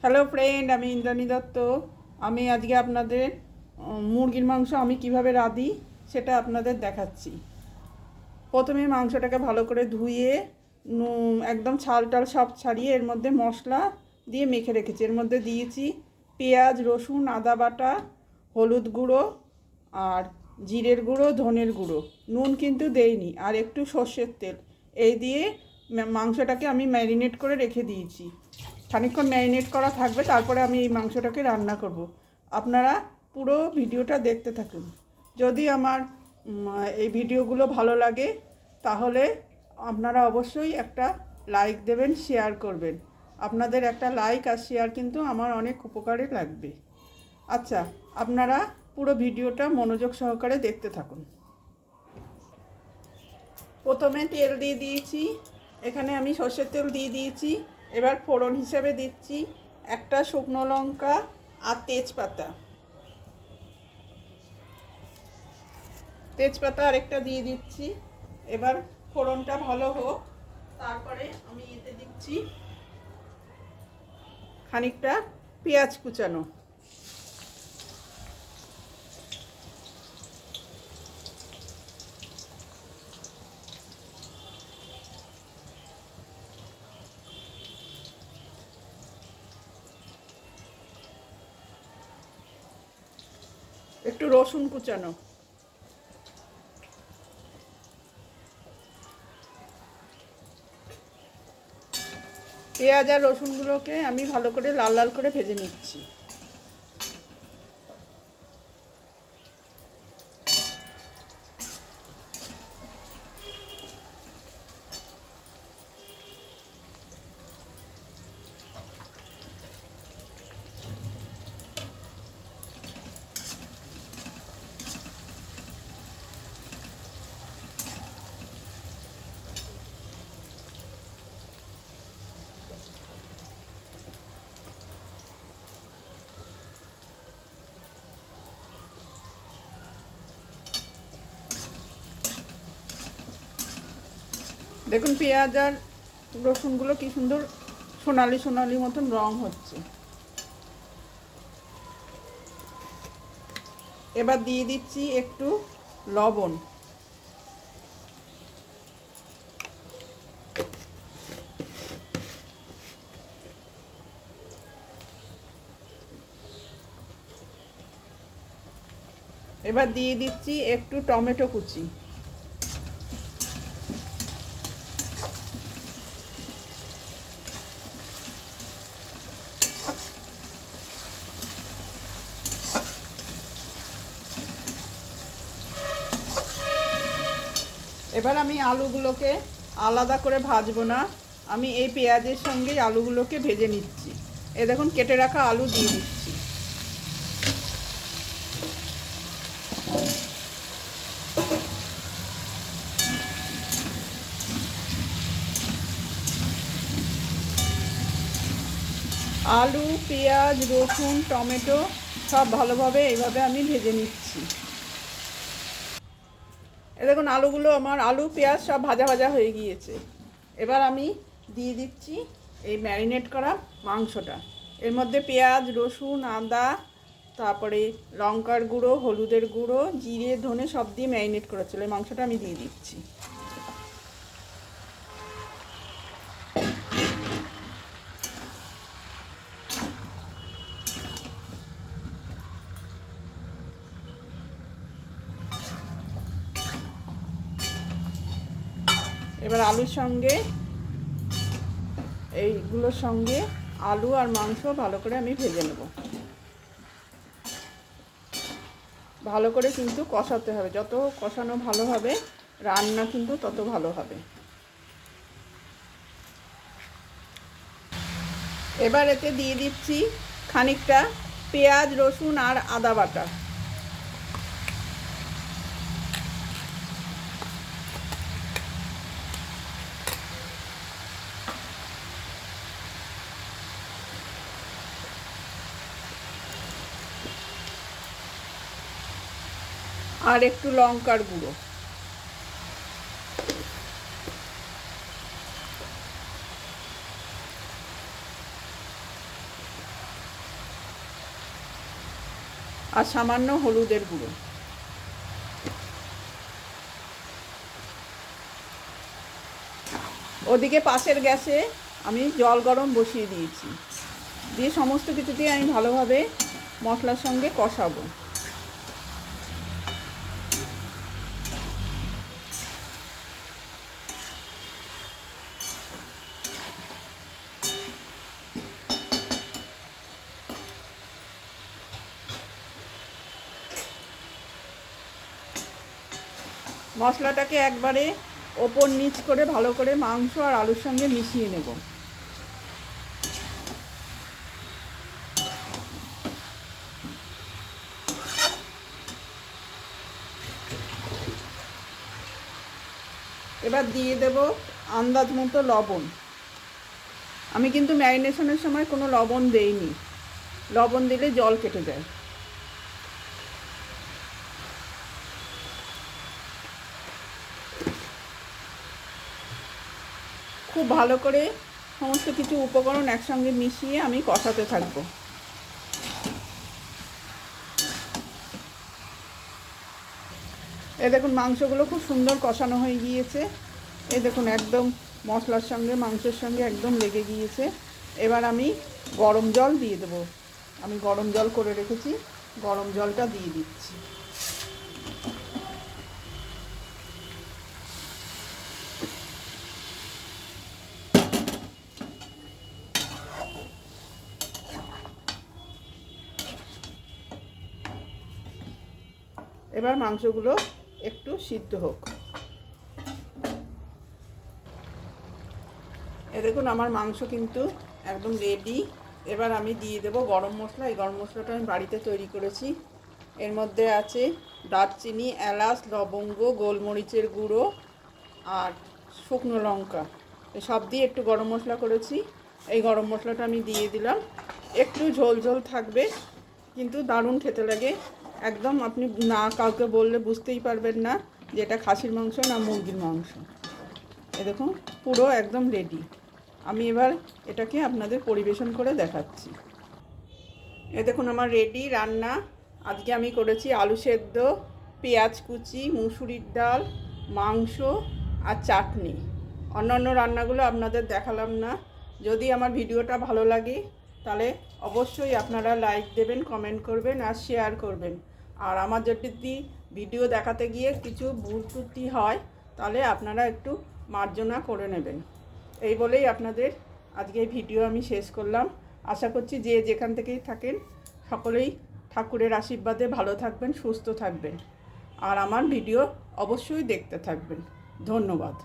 Hello friend, আমি ইন্দ্রাণী দত্ত। আমি আজকে আপনাদের মুরগির মাংস আমি কিভাবে রাঁধি সেটা আপনাদের দেখাচ্ছি। প্রথমে মাংসটাকে ভালো করে ধুয়ে একদম ছাল টাল সব ছাড়িয়ে এর মধ্যে মশলা দিয়ে মেখে রেখেছি। এর মধ্যে দিয়েছি পেঁয়াজ, রসুন, আদা বাটা, হলুদ গুঁড়ো আর জিরের গুঁড়ো, ধনের গুঁড়ো। নুন কিন্তু দেইনি, আর একটু সর্ষের তেল। এই দিয়ে মাংসটাকে আমি ম্যারিনেট করে রেখে দিয়েছি। খানিকক্ষণ ম্যারিনেট করা থাকবে, তারপরে আমি এই মাংসটাকে রান্না করব। আপনারা পুরো ভিডিওটা দেখতে থাকুন। যদি আমার এই ভিডিওগুলো ভালো লাগে তাহলে আপনারা অবশ্যই একটা লাইক দেবেন, শেয়ার করবেন। আপনাদের একটা লাইক আর শেয়ার কিন্তু আমার অনেক উপকারে লাগবে। আচ্ছা, আপনারা পুরো ভিডিওটা মনোযোগ সহকারে দেখতে থাকুন। প্রথমে তেল দিয়ে দিয়েছি, এখানে আমি সর্ষের তেল দিয়ে দিয়েছি। এবার ফোড়ন হিসেবে দিচ্ছি একটা শুকনো লঙ্কা আর তেজপাতা আরেকটা দিয়ে দিচ্ছি। এবার ফোড়নটা ভালো হোক, তারপরে আমি এতে দিচ্ছি খানিকটা পেঁয়াজ কুচানো। একটু রসুন কুচানো। পেঁয়াজ আর রসুনগুলোকে আমি ভালো করে লাল লাল করে ভেজে নিচ্ছি। দেখুন পেঁয়াজ আর রসুনগুলো কি সুন্দর সোনালি সোনালি মতন রং হচ্ছে। এবার দিয়ে দিচ্ছি একটু লবণ। এবার দিয়ে দিচ্ছি একটু টমেটো কুচি। এবার আমি আলুগুলোকে আলাদা করে ভাজবো না, আমি এই পেঁয়াজের সঙ্গে আলুগুলোকে ভেজে নিচ্ছি। এ দেখুন কেটে রাখা আলু দিয়ে দিচ্ছি। আলু, পেঁয়াজ, রসুন, টমেটো সব ভালোভাবে এইভাবে আমি ভেজে নিচ্ছি। এ দেখুন আলুগুলো আমার আলু পেঁয়াজ সব ভাজা ভাজা হয়ে গিয়েছে। এবার আমি দিয়ে দিচ্ছি এই ম্যারিনেট করা মাংসটা। এর মধ্যে পেঁয়াজ, রসুন, আদা, তারপরে লঙ্কার গুঁড়ো, হলুদের গুঁড়ো, জিরে, ধনে সব দিয়ে ম্যারিনেট করা ছিল। এই মাংসটা আমি দিয়ে দিচ্ছি। এবার আলুর সঙ্গে এইগুলোর সঙ্গে আলু আর মাংস ভালো করে আমি ভেজে নেব। ভালো করে কিন্তু কষাতে হবে, যত কষানো ভালো হবে রান্না কিন্তু তত ভালো হবে। এবার এতে দিয়ে দিচ্ছি খানিকটা পেঁয়াজ, রসুন আর আদা বাটা। আর একটু লঙ্কার গুঁড়ো। আর সামান্য হলুদের গুঁড়ো। ওদিকে পাশের গ্যাসে আমি জল গরম বসিয়ে দিয়েছি, দিয়ে সমস্ত কিছু দিয়ে আমি ভালোভাবে মশলার সঙ্গে কষাবো। মশলাটাকে একবারে ওপর নিচ করে ভালো করে মাংস আর আলুর সঙ্গে মিশিয়ে নেব। এবার দিয়ে দেব আন্দাজ মতো লবণ। আমি কিন্তু ম্যারিনেশনের সময় কোনো লবণ দেইনি, লবণ দিলে জল কেটে যায়। খুব ভালো করে সমস্ত কিছু উপকরণ একসঙ্গে মিশিয়ে আমি কষাতে থাকব। এই দেখুন মাংসগুলো খুব সুন্দর কষানো হয়ে গিয়েছে। এই দেখুন একদম মশলার সঙ্গে মাংসের সঙ্গে একদম লেগে গিয়েছে। এবার আমি গরম জল দিয়ে দেবো। আমি গরম জল করে রেখেছি, গরম জলটা দিয়ে দিচ্ছি। এবার মাংসগুলো একটু সিদ্ধ হোক। দেখুন আমার মাংস কিন্তু একদম রেডি। এবার আমি দিয়ে দেব গরম মশলা। এই গরম মশলাটা আমি বাড়িতে তৈরি করেছি। এর মধ্যে আছে দারচিনি, এলাচ, লবঙ্গ, গোলমরিচের গুঁড়ো আর শুকনো লঙ্কা, সব দিয়ে একটু গরম মশলা করেছি। এই গরম মশলাটা আমি দিয়ে দিলাম। একটু ঝোল ঝোল থাকবে, কিন্তু দারুণ খেতে লাগে। একদম আপনি না কাউকে বললে বুঝতেই পারবেন না যে এটা খাসির মাংস না মুরগির মাংস। দেখুন পুরো একদম রেডি। আমি এবার এটাকে আপনাদের পরিবেশন করে দেখাচ্ছি। দেখুন আমার রেডি রান্না। আজকে আমি করেছি আলু সেদ্ধ, পেঁয়াজ কুচি, মুসুরির ডাল, মাংস আর চাটনি। অন্যান্য রান্নাগুলো আপনাদের দেখালাম না। যদি আমার ভিডিওটা ভালো লাগে তাহলে অবশ্যই আপনারা লাইক দেবেন, কমেন্ট করবেন আর শেয়ার করবেন। আর আমার যদি ভিডিও দেখাতে গিয়ে কিছু ভুল ত্রুটি হয় তাহলে আপনারা একটু মার্জনা করে নেবেন। এই বলেই আপনাদের আজকে ভিডিও আমি শেষ করলাম। আশা করছি যে যেখান থেকেই থাকেন সকলেই ঠাকুরের আশীর্বাদে ভালো থাকবেন, সুস্থ থাকবেন আর আমার ভিডিও অবশ্যই দেখতে থাকবেন। ধন্যবাদ।